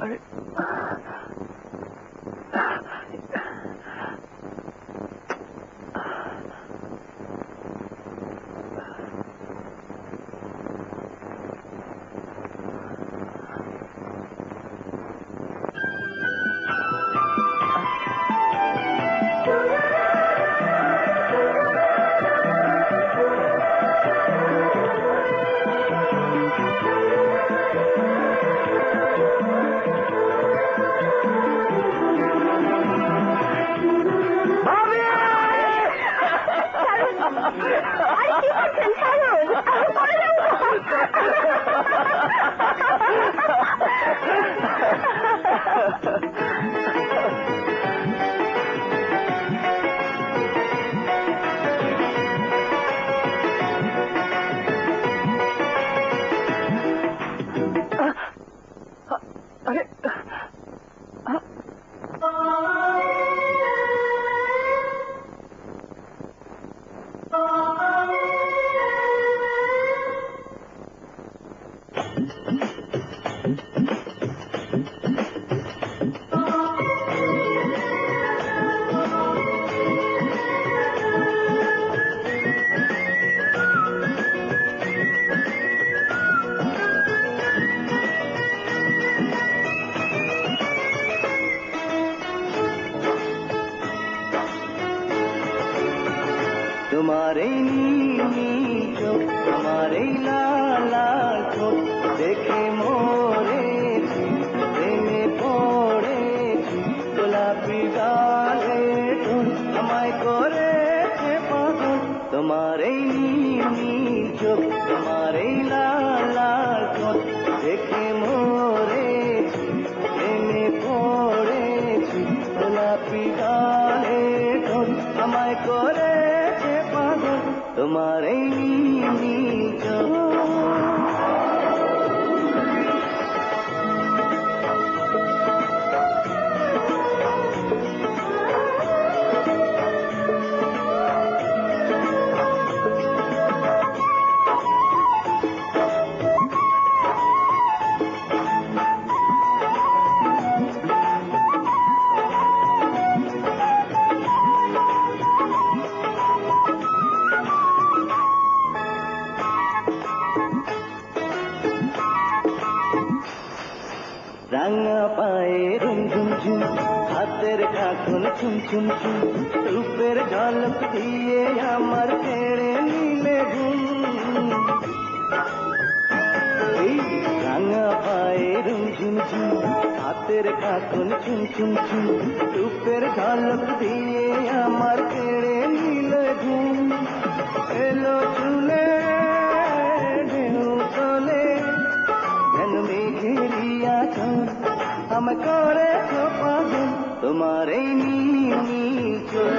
अरे तुम्हारे नीली चोख तुम्हारे लाल लाल चोख देखे मोरे प्रेमे पड़ेছি গোলাপি গালে ঢোল আমায় করেছে পাগল তোমারে নীলি চোখ তোমারে লাল লাল চোখ দেখে মরেছি প্রেমে পড়েছি গোলাপি গালে ঢোল আমায় করেছে পাগল তোমারে নীলি চোখ রাঙা পায়ে রুম ঝুম ঝুম হাতের কাখন ছুম ছুম ছুম রূপের ঝলক দিয়ে আমার কেড়ে নিলে ঘুম এই রাঙা পায়ে রুম ঝুম ঝুম হাতের কাখন ছুম ছুম ছুম রূপের ঝলক দিয়ে আমার কেড়ে নিলে ঘুম এলো চুলে ঢেউ চলে যেন মেঘেরিয়া চল আমায় করেছো পাগল তোমার এই নীলি চোখ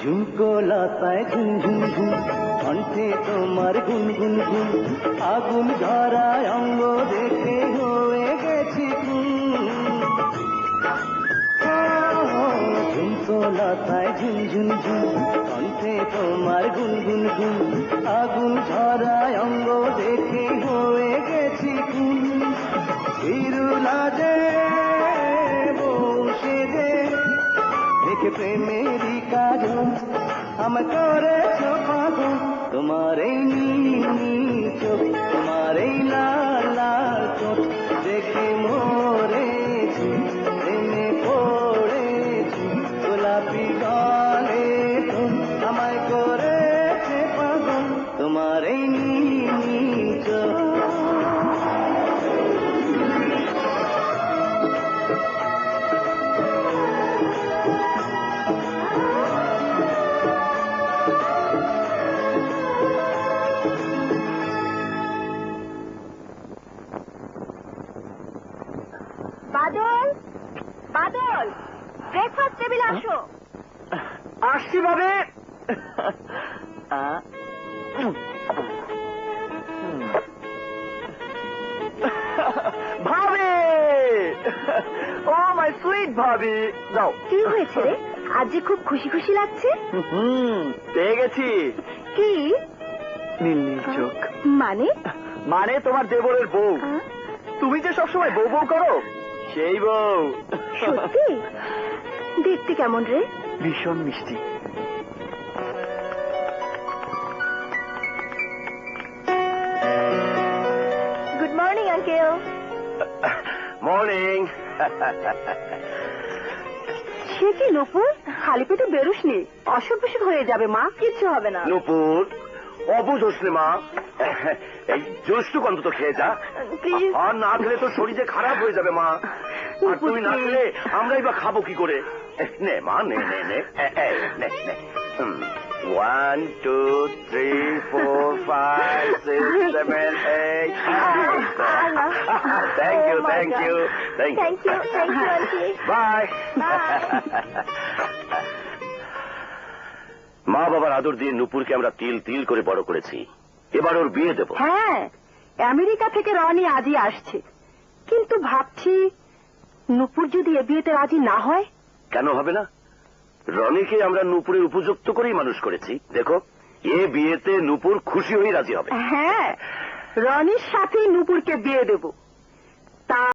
ঝুমকো লতায় ঝুম ঝুম ঝুম কণ্ঠে তোমার গুন গুন গুন আগুন ধরায় অঙ্গ দেখে হয়ে গেছি ঝুমকো লতায় ঝুম ঝুম ঝুম কণ্ঠে তোমার গুন গুন গুন আগুন ধরায় অঙ্গ দেখে হয়ে গেছি হিরুলাজে বসে যে দেখে প্রেমেরই কাজল আমায় করেছো পাগল তোমার এই নীলি চোখ তোমার এই লাল লাল চোখ দেখে মরেছি প্রেমে পড়েছি গোলাপি গালে ঢোল আমায় করেছে পাগল তোমার এই নীলি চোখ বাদল, বাদল, ব্রেকফাস্ট টেবিল আসো। আসছি ভাবে। ভাবি, ও মাই সুইট ভাবি, যাও। কি হয়েছে রে? আজ যে খুব খুশি খুশি লাগছে। পেয়ে গেছি। কি? নীল নীল চোখ। মানে? মানে তোমার দেবরের বউ। আহ? তুমি যে সবসময় বউ বউ করো, সেই বউ। সত্যি? দেখতে কেমন রে? ভীষণ মিষ্টি। Good morning uncle. মর্নিং। সে কি নূপুর, খালি পেটে বেরোসনি? অসুখ বিসুখ হয়ে যাবে মা। কিচ্ছু হবে না। নূপুর, অবুঝ হোসলে মা, এই জুসটুক অন্তত খেয়ে যা। প্লিজ। আর না খেলে তো শরীরে খারাপ হয়ে যাবে মা। আর তুমি না খেলে আমরাই বা খাবো কি করে? নে মা, নে নে নে, নে নে। 1 2 3 4 5 6 7 8 thank you thank you thank thank you, thank you aunty. Bye. Bye. মা বাবার আদর দিয়ে নূপুরকে আমরা তিল তিল করে বড় করেছি। এবার ওর বিয়ে দেব। হ্যাঁ, আমেরিকা থেকে রনি আজই আসছে, কিন্তু ভাবছি নূপুর যদি এ বিয়েতে রাজি না হয়। কেন হবে না? রনিকে আমরা নূপুরের উপযুক্ত করেই মানুষ করেছি। দেখো, এ বিয়েতে নূপুর খুশি হয়ে রাজি হবে। হ্যাঁ, রনির সাথেই নূপুরকে বিয়ে দেব।